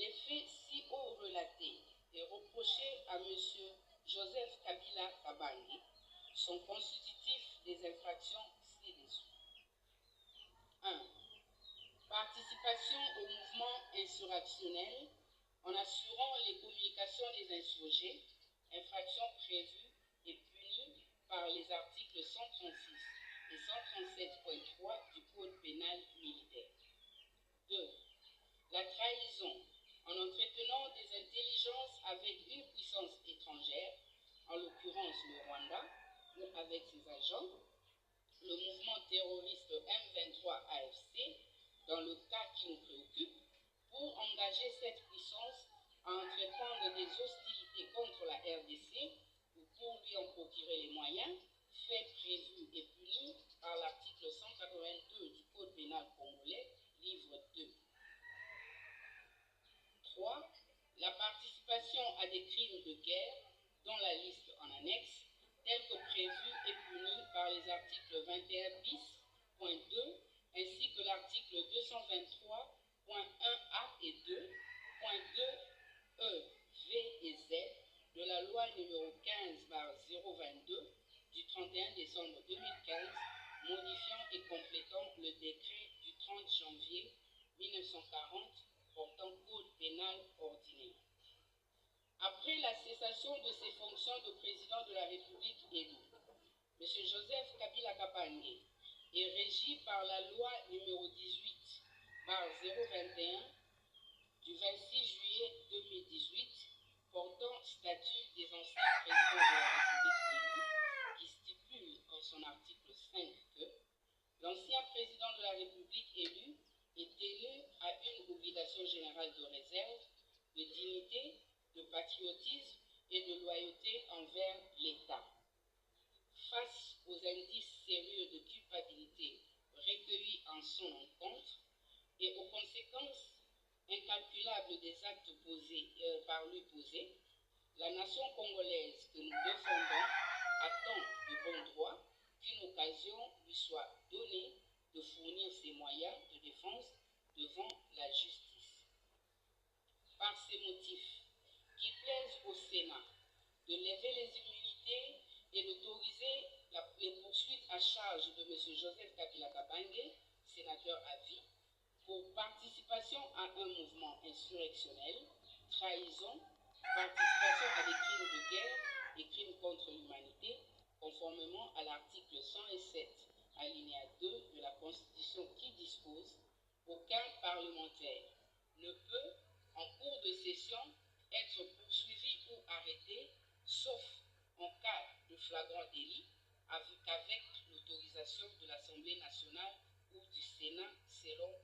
Les faits ci-haut relatés et reprochés à M. Joseph Kabila Kabange sont constitutifs des infractions ci-dessous. 1. Participation au mouvement insurrectionnel en assurant les communications des insurgés, infraction prévue et punie par les articles 136 et 137.3 du Code pénal militaire. 2. La trahison en entretenant des intelligences avec une puissance étrangère, en l'occurrence le Rwanda, ou avec ses agents, le mouvement terroriste M23 AFC, dans le cas qui nous préoccupe, pour engager cette puissance à entreprendre des hostilités contre la RDC ou pour lui en procurer les moyens, faits prévus et punis par l'article 182 du Code pénal congolais, livre 2. 3. La participation à des crimes de guerre, dont la liste en annexe, telle que prévue et punie par les articles 21 bis.2 ainsi que l'article 223.1a et 2.2 E, V et Z de la loi numéro 15/022 du 31 décembre 2015, modifiant et complétant le décret du 30 janvier 1940 portant code pénal ordinaire. Après la cessation de ses fonctions de président de la République élu, M. Joseph Kabila Kabange est régi par la loi numéro 18/021 du 26 juillet 2018 portant statut des anciens présidents de la République élus, qui stipule en son article 5 que l'ancien président de la République élu est tenu à une obligation générale de réserve, de dignité, de patriotisme et de loyauté envers l'État. Face aux indices sérieux de culpabilité recueillis en son encontre et aux conséquences incalculables des actes par lui posés, la nation congolaise que nous défendons attend de bon droit qu'une occasion lui soit donnée de fournir ses moyens de défense devant la justice. Par ces motifs, qui plaisent au Sénat de lever les immunités et d'autoriser les poursuites à charge de M. Joseph Kabila Kabange, sénateur à vie, pour participation à un mouvement insurrectionnel, trahison, participation à des crimes de guerre et crimes contre l'humanité, conformément à l'article 107, alinéa 2 de la Constitution qui dispose « Aucun parlementaire ne peut, en cours de session, être poursuivi ou arrêté, sauf en cas de flagrant délit, qu'avec l'autorisation de l'Assemblée nationale ou du Sénat selon